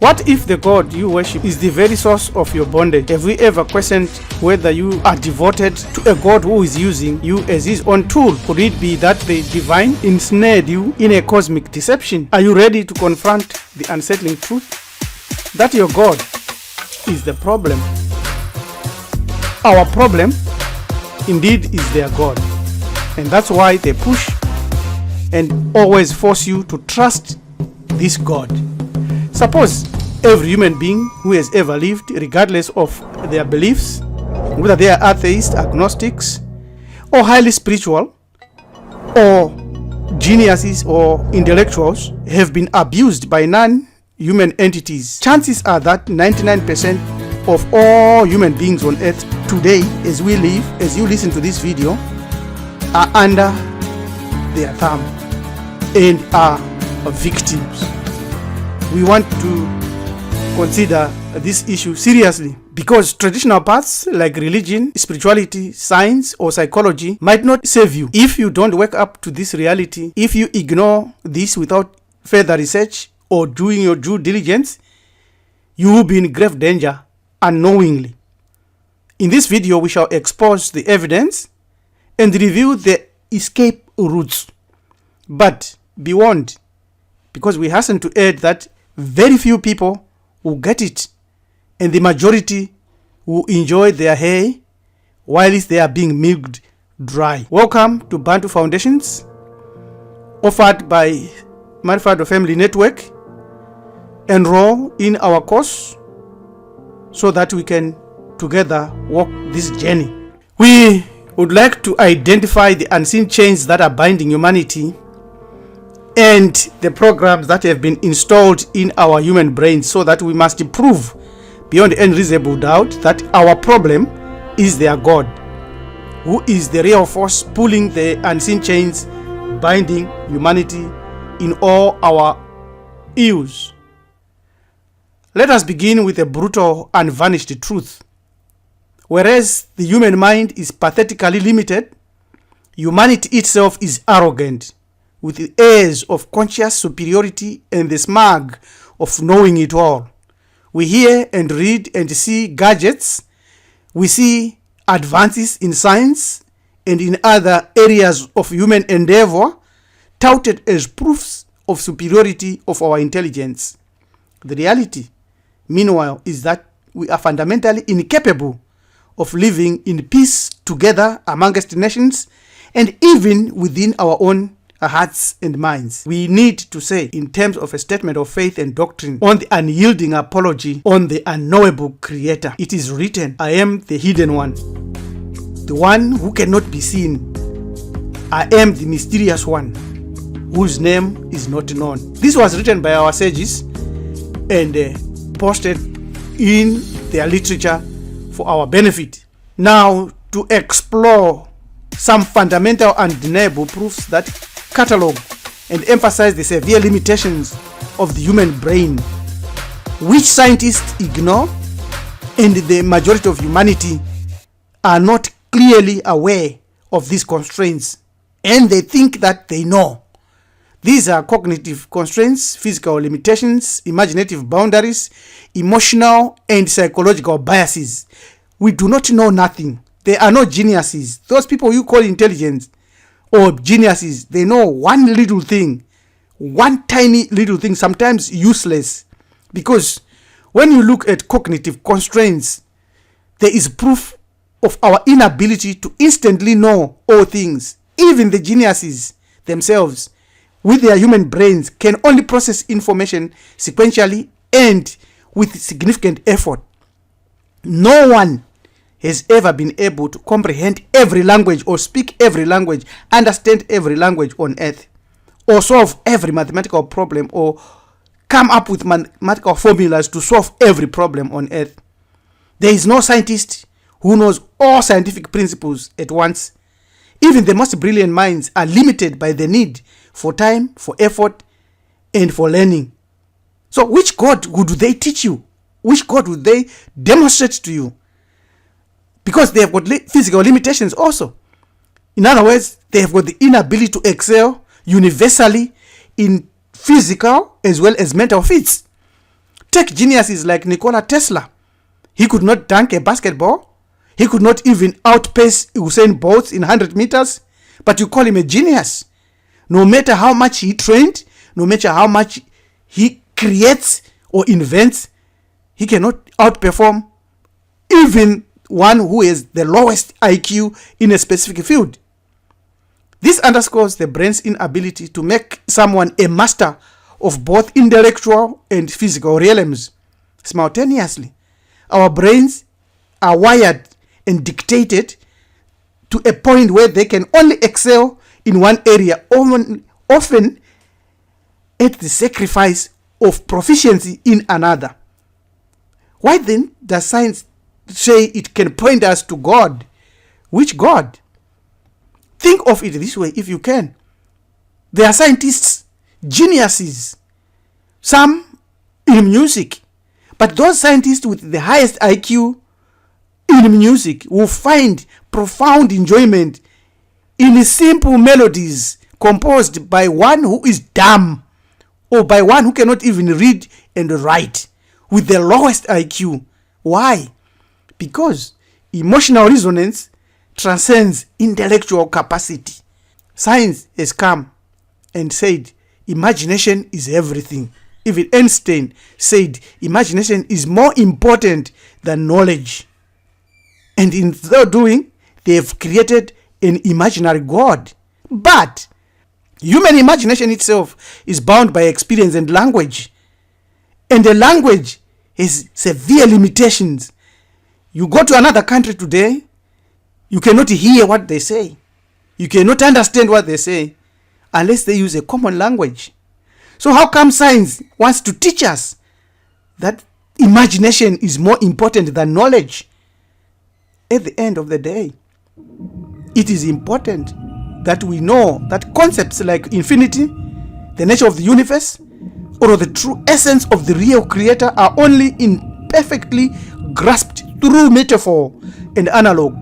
What if the God you worship is the very source of your bondage? Have we ever questioned whether you are devoted to a God who is using you as his own tool? Could it be that the divine ensnared you in a cosmic deception? Are you ready to confront the unsettling truth that your God is the problem? Our problem indeed is their God, and that's why they push and always force you to trust this God. Suppose every human being who has ever lived, regardless of their beliefs, whether they are atheists, agnostics, or highly spiritual, or geniuses or intellectuals, have been abused by non-human entities. Chances are that 99% of all human beings on earth today, as we live, as you listen to this video, are under their thumb and are victims. We want to consider this issue seriously because traditional paths like religion, spirituality, science, or psychology might not save you. If you don't wake up to this reality, if you ignore this without further research or doing your due diligence, you will be in grave danger unknowingly. In this video, we shall expose the evidence and review the escape routes. But be warned, because we hasten to add that very few people will get it, and the majority will enjoy their hay while they are being milked dry. Welcome to Bantu Foundations, offered by Manfado Family Network. Enroll in our course so that we can together walk this journey. We would like to identify the unseen chains that are binding humanity and the programs that have been installed in our human brains, so that we must prove beyond any reasonable doubt that our problem is their God, who is the real force pulling the unseen chains binding humanity in all our ills. Let us begin with a brutal, unvarnished truth. Whereas the human mind is pathetically limited, humanity itself is arrogant, with the airs of conscious superiority and the smug of knowing it all. We hear and read and see gadgets. We see advances in science and in other areas of human endeavor touted as proofs of superiority of our intelligence. The reality, meanwhile, is that we are fundamentally incapable of living in peace together amongst nations and even within our own hearts and minds. We need to say, in terms of a statement of faith and doctrine on the unyielding apology on the unknowable creator, it is written, I am the hidden one, the one who cannot be seen. I am the mysterious one, whose name is not known. This was written by our sages and posted in their literature for our benefit. Now, to explore some fundamental undeniable proofs that catalog and emphasize the severe limitations of the human brain, which scientists ignore, and the majority of humanity are not clearly aware of these constraints, and they think that they know. These are cognitive constraints, physical limitations, imaginative boundaries, emotional and psychological biases. We do not know nothing. They are not geniuses. Those people you call intelligent or geniuses, they know one little thing, one tiny little thing, sometimes useless. Because when you look at cognitive constraints, there is proof of our inability to instantly know all things. Even the geniuses themselves, with their human brains, can only process information sequentially and with significant effort. No one has ever been able to comprehend every language or speak every language, understand every language on earth, or solve every mathematical problem, or come up with mathematical formulas to solve every problem on earth. There is no scientist who knows all scientific principles at once. Even the most brilliant minds are limited by the need for time, for effort, and for learning. So which God would they teach you? Which God would they demonstrate to you? Because they have got physical limitations also. In other words, they have got the inability to excel universally in physical as well as mental feats. Take geniuses like Nikola Tesla. He could not dunk a basketball. He could not even outpace Usain Bolt in 100 meters. But you call him a genius. No matter how much he trained, no matter how much he creates or invents, he cannot outperform even one who has the lowest IQ in a specific field. This underscores the brain's inability to make someone a master of both intellectual and physical realms simultaneously. Our brains are wired and dictated to a point where they can only excel in one area, often at the sacrifice of proficiency in another. Why then does science say it can point us to God? Which God? Think of it this way if you can. There are scientists, geniuses, some in music, but those scientists with the highest IQ in music will find profound enjoyment in simple melodies composed by one who is dumb or by one who cannot even read and write with the lowest IQ. Why? Because emotional resonance transcends intellectual capacity. Science has come and said imagination is everything. Even Einstein said imagination is more important than knowledge. And in so doing, they have created an imaginary God. But human imagination itself is bound by experience and language. And the language has severe limitations. You go to another country today, you cannot hear what they say. You cannot understand what they say unless they use a common language. So how come science wants to teach us that imagination is more important than knowledge? At the end of the day, it is important that we know that concepts like infinity, the nature of the universe, or the true essence of the real creator are only imperfectly grasped through metaphor and analog.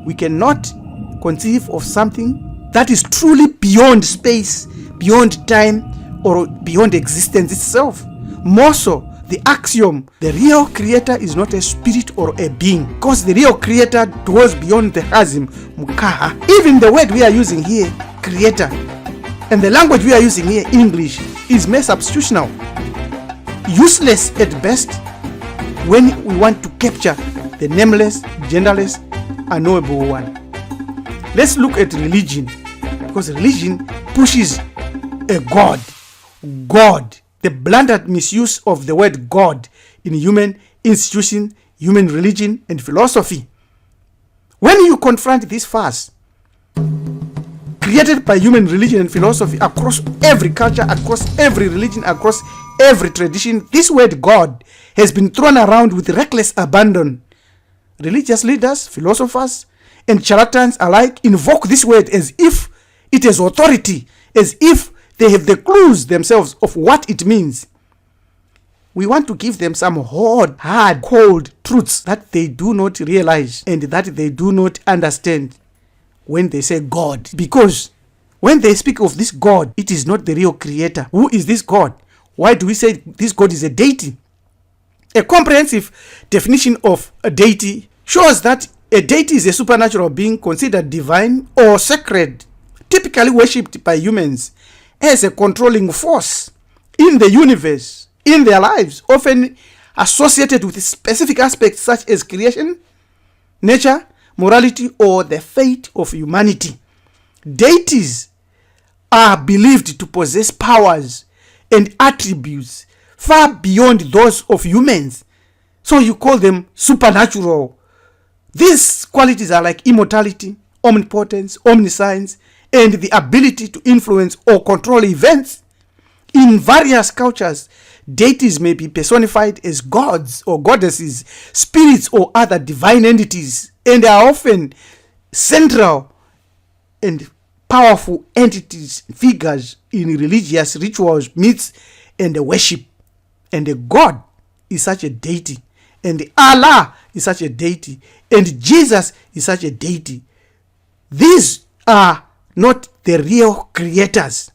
We cannot conceive of something that is truly beyond space, beyond time, or beyond existence itself. More so, the axiom, the real creator is not a spirit or a being, because the real creator dwells beyond the chasm, mukaha. Even the word we are using here, creator, and the language we are using here, English, is mere substitutional, useless at best when we want to capture the nameless, genderless, unknowable one. Let's look at religion, because religion pushes a God. God, the blunted misuse of the word God in human institution, human religion, and philosophy. When you confront this farce created by human religion and philosophy across every culture, across every religion, across every tradition, this word God has been thrown around with reckless abandon. Religious leaders, philosophers, and charlatans alike invoke this word as if it has authority, as if they have the clues themselves of what it means. We want to give them some hard, cold truths that they do not realize and that they do not understand when they say God. Because when they speak of this God, it is not the real creator. Who is this God? Why do we say this God is a deity? A comprehensive definition of a deity shows that a deity is a supernatural being considered divine or sacred, typically worshipped by humans as a controlling force in the universe, in their lives, often associated with specific aspects such as creation, nature, morality, or the fate of humanity. Deities are believed to possess powers and attributes far beyond those of humans, so you call them supernatural. These qualities are like immortality, omnipotence, omniscience, and the ability to influence or control events. In various cultures, deities may be personified as gods or goddesses, spirits, or other divine entities, and are often central and powerful entities, figures in religious rituals, myths, and worship. And God is such a deity, and Allah is such a deity, and Jesus is such a deity. These are not the real creators.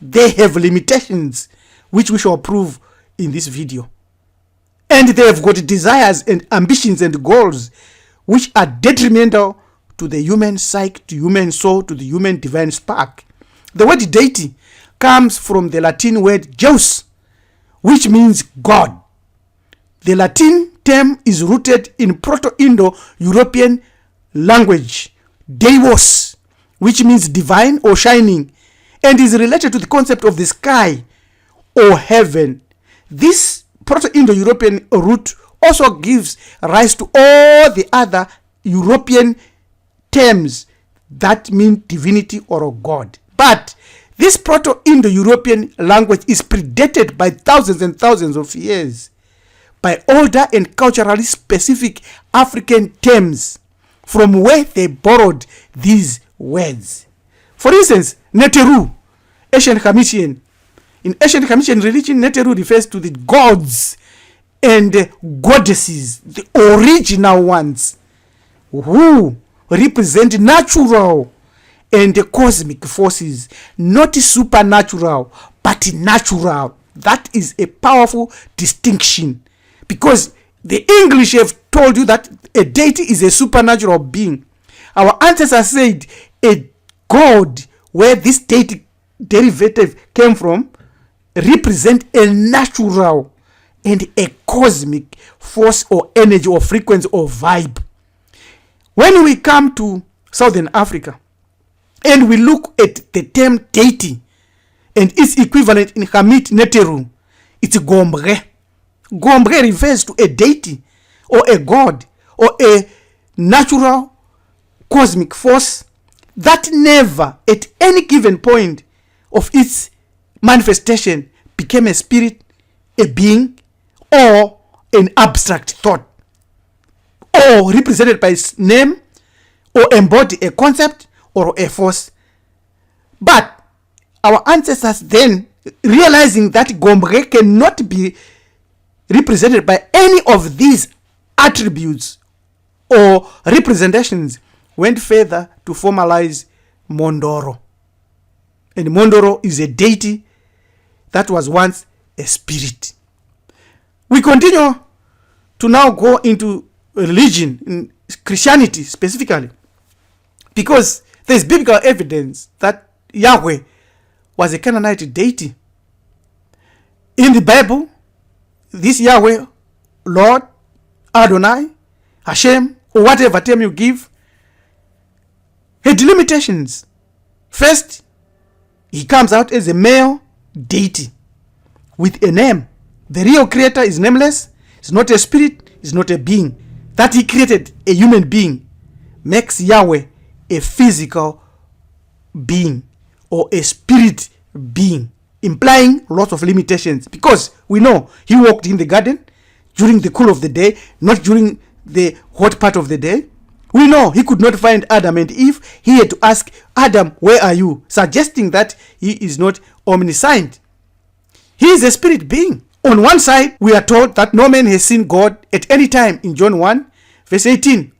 They have limitations, which we shall prove in this video. And they have got desires and ambitions and goals which are detrimental to the human psyche, to human soul, to the human divine spark. The word deity comes from the Latin word Deus, which means God. The Latin term is rooted in Proto-Indo-European language, Deus, which means divine or shining, and is related to the concept of the sky or heaven. This Proto-Indo-European root also gives rise to all the other European terms that mean divinity or God. But this Proto-Indo-European language is predated by thousands and thousands of years by older and culturally specific African terms from where they borrowed these words. For instance, Neteru, ancient Hamitian. In ancient Hamitian religion, Neteru refers to the gods and goddesses, the original ones, who represent natural and cosmic forces, not supernatural, but natural. That is a powerful distinction, because the English have told you that a deity is a supernatural being. Our ancestors said a god, where this deity derivative came from, represent a natural and a cosmic force or energy or frequency or vibe. When we come to Southern Africa and we look at the term deity and its equivalent in Hamit Neteru, it's Gombre. Gombre refers to a deity or a god or a natural cosmic force that never at any given point of its manifestation became a spirit, a being, or an abstract thought, or represented by its name, or embody a concept or a force. But our ancestors then, realizing that Gombre cannot be represented by any of these attributes or representations, went further to formalize Mondoro. And Mondoro is a deity that was once a spirit. We continue to now go into religion, in Christianity specifically, because there is biblical evidence that Yahweh was a Canaanite deity. In the Bible, this Yahweh, Lord, Adonai, Hashem, or whatever term you give, had limitations. First, he comes out as a male deity with a name. The real creator is nameless, is not a spirit, is not a being. That he created a human being makes Yahweh a physical being or a spirit being, implying lots of limitations, because we know he walked in the garden during the cool of the day, not during the hot part of the day. We know he could not find Adam and Eve. He had to ask Adam, where are you? Suggesting that he is not omniscient. He is a spirit being. On one side, we are told that no man has seen God at any time in John 1, verse 18.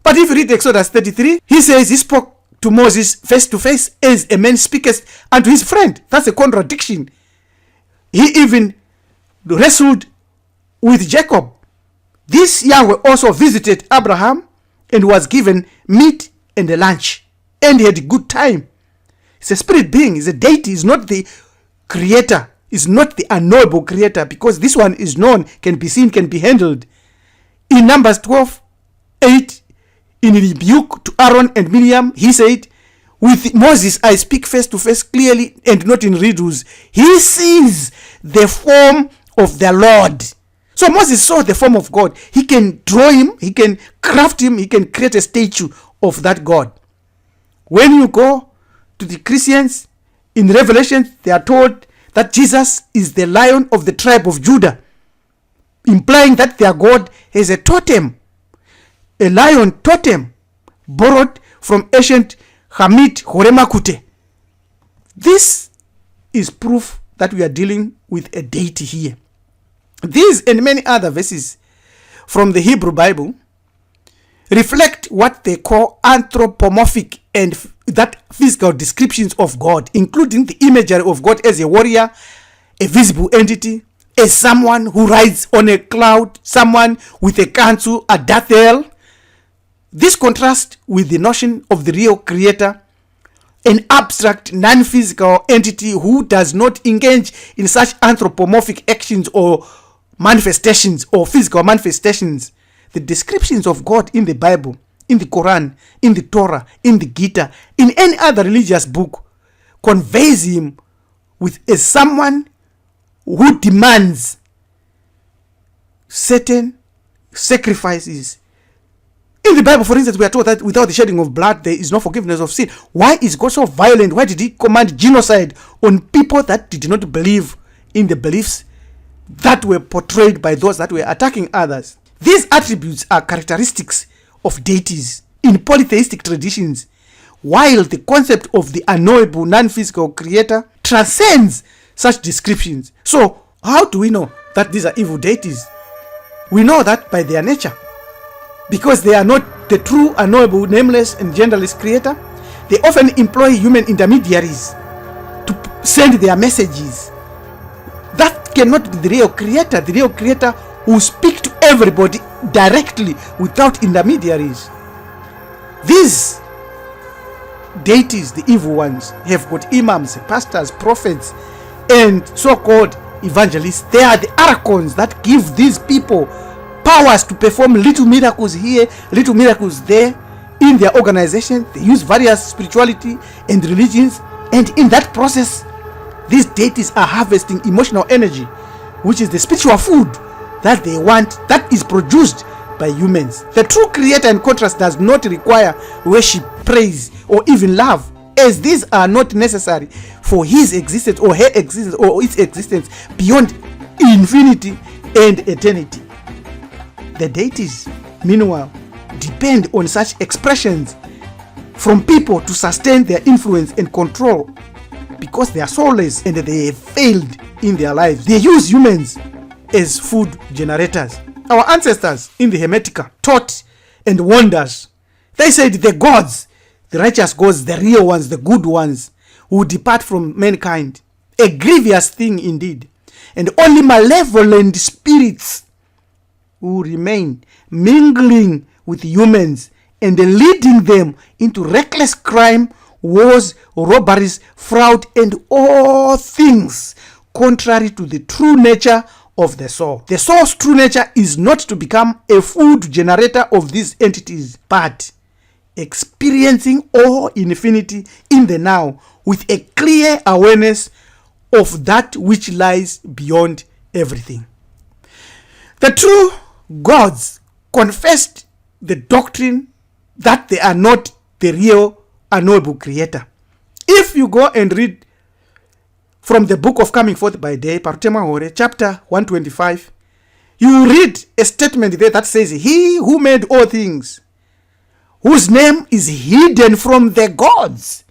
But if you read Exodus 33, he says he spoke to Moses face to face as a man speaketh unto his friend. That's a contradiction. He even wrestled with Jacob. This Yahweh also visited Abraham and was given meat and a lunch, and he had a good time. It's a spirit being, it's a deity, is not the creator, is not the unknowable creator, because this one is known, can be seen, can be handled. In Numbers 12:8, in rebuke to Aaron and Miriam, he said, with Moses I speak face to face clearly and not in riddles. He sees the form of the Lord. So Moses saw the form of God. He can draw him, he can craft him, he can create a statue of that God. When you go to the Christians, in Revelation, they are told that Jesus is the Lion of the tribe of Judah, implying that their God has a totem, a lion totem, borrowed from ancient Hamit Horemakute. This is proof that we are dealing with a deity here. These and many other verses from the Hebrew Bible reflect what they call anthropomorphic and that physical descriptions of God, including the imagery of God as a warrior, a visible entity, as someone who rides on a cloud, someone with a counsel, a Dathel. This contrasts with the notion of the real creator, an abstract, non-physical entity who does not engage in such anthropomorphic actions or manifestations or physical manifestations. The descriptions of God in the Bible, in the Quran, in the Torah, in the Gita, in any other religious book, conveys him as someone who demands certain sacrifices. In the Bible, for instance, we are told that without the shedding of blood, there is no forgiveness of sin. Why is God so violent? Why did he command genocide on people that did not believe in the beliefs that were portrayed by those that were attacking others? These attributes are characteristics of deities in polytheistic traditions, while the concept of the unknowable, non-physical creator transcends such descriptions. So, how do we know that these are evil deities? We know that by their nature. Because they are not the true, unknowable, nameless, and genderless creator, they often employ human intermediaries to send their messages. That cannot be the real creator. The real creator will speak to everybody directly without intermediaries. These deities, the evil ones, have got imams, pastors, prophets, and so-called evangelists. They are the archons that give these people powers to perform little miracles here, little miracles there in their organization. They use various spirituality and religions, and in that process, these deities are harvesting emotional energy, which is the spiritual food that they want, that is produced by humans. The true creator, in contrast, does not require worship, praise, or even love, as these are not necessary for his existence or her existence or its existence beyond infinity and eternity. The deities, meanwhile, depend on such expressions from people to sustain their influence and control, because they are soulless and they have failed in their lives. They use humans as food generators. Our ancestors in the Hermetica taught and warned us. They said the gods, the righteous gods, the real ones, the good ones, will depart from mankind. A grievous thing indeed. And only malevolent spirits will remain, mingling with humans and leading them into reckless crime, wars, robberies, fraud, and all things contrary to the true nature of the soul. The soul's true nature is not to become a food generator of these entities, but experiencing all infinity in the now with a clear awareness of that which lies beyond everything. The true gods confessed the doctrine that they are not the real unknowable creator. If you go and read from the book of Coming Forth by Day, Parutema Hore, chapter 125, you read a statement there that says, he who made all things, whose name is hidden from the gods,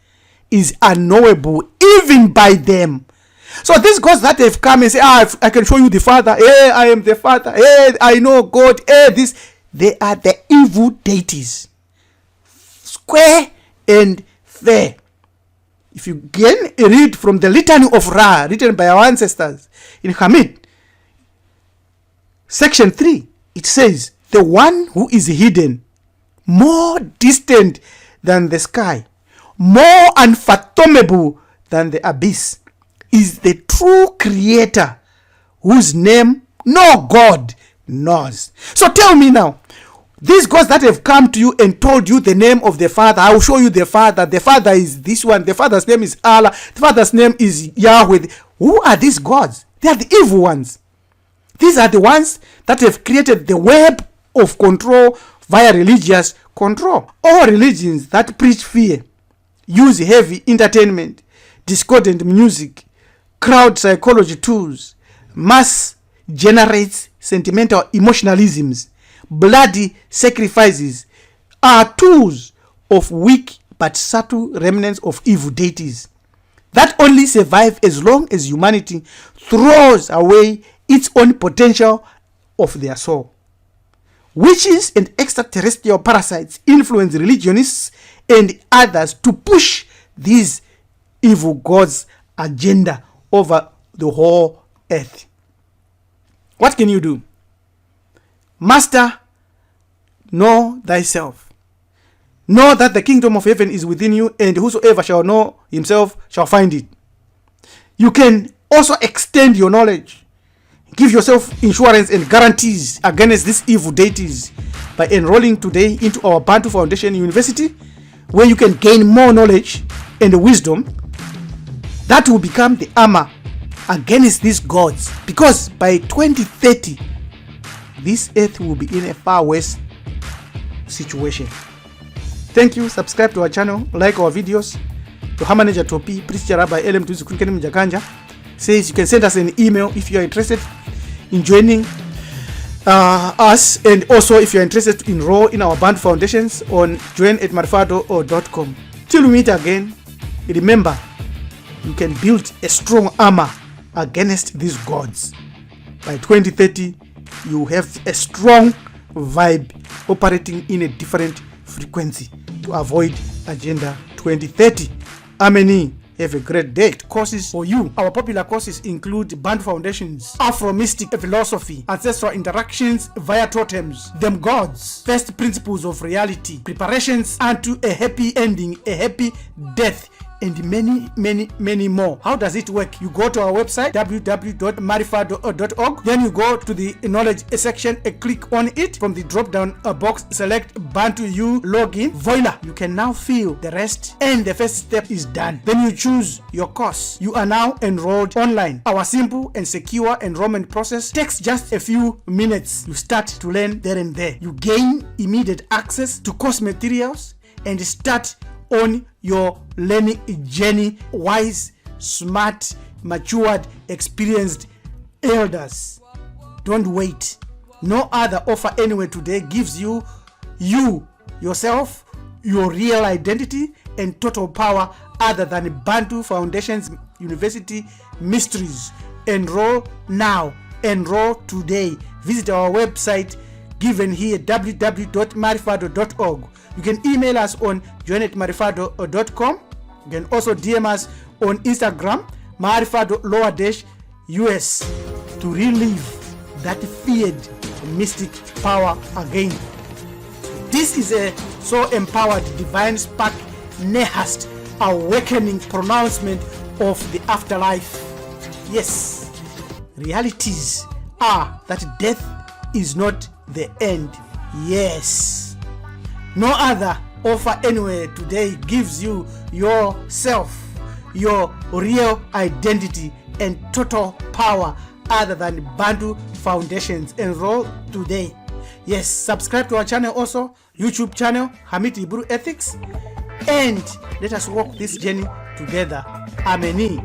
is unknowable even by them. So these gods that have come and say, I can show you the Father, hey, I am the Father, hey, I know God, hey, this, they are the evil deities. Square and fair. If you again read from the Litany of Ra, written by our ancestors in Hamid, section 3, it says, the one who is hidden, more distant than the sky, more unfathomable than the abyss, is the true creator, whose name no God knows. So tell me now, these gods that have come to you and told you the name of the Father, I will show you the Father is this one, the Father's name is Allah, the Father's name is Yahweh. Who are these gods? They are the evil ones. These are the ones that have created the web of control via religious control. All religions that preach fear use heavy entertainment, discordant music, crowd psychology tools, mass generates sentimental emotionalisms, bloody sacrifices, are tools of weak but subtle remnants of evil deities that only survive as long as humanity throws away its own potential of their soul. Witches and extraterrestrial parasites influence religionists and others to push these evil gods' agenda over the whole earth. What can you do? Master, know thyself. Know that the kingdom of heaven is within you, and whosoever shall know himself shall find it. You can also extend your knowledge. Give yourself insurance and guarantees against these evil deities by enrolling today into our Bantu Foundation University, where you can gain more knowledge and wisdom that will become the armor against these gods. Because by 2030, this earth will be in a far worse situation. Thank you. Subscribe to our channel, like our videos. Yohamaneja Topi, Priest Rabbi LM Tuzukunkeni Mjakanja says you can send us an email if you are interested in joining us, and also if you are interested to enroll in our Bantu foundations on join@marifado.com. Till we meet again, remember, you can build a strong armor against these gods. By 2030, you have a strong vibe operating in a different frequency to avoid Agenda 2030. Ameni. Have a great day. Courses for you. Our popular courses include Bantu Foundations, Afro-Mystic Philosophy, Ancestral Interactions via Totems, Them Gods, First Principles of Reality, Preparations unto a Happy Ending, a Happy Death, and many more. How does it work? You go to our website www.marifado.org, then you go to the knowledge section and click on it. From the drop down box, select Bantu U login. Voila, you can now fill the rest, and the first step is done. Then you choose your course. You are now enrolled online. Our simple and secure enrollment process takes just a few minutes. You start to learn there and there. You gain immediate access to course materials and start on your learning journey. Wise, smart, matured, experienced elders. Don't wait. No other offer anywhere today gives you yourself, your real identity, and total power other than Bantu Foundation's University Mysteries. Enroll now. Enroll today. Visit our website given here, www.marifado.org. You can email us on join@marifado.com. You can also DM us on Instagram, marifado_US, to relive that feared mystic power again. This is a so empowered divine spark nehast awakening pronouncement of the afterlife. Yes, realities are that death is not the end. Yes. No other offer anywhere today gives you yourself, your real identity, and total power other than Bantu Foundations. Enroll today. Yes, subscribe to our channel also, YouTube channel, Hamid Hebrew Ethics, and let us walk this journey together. Ameni.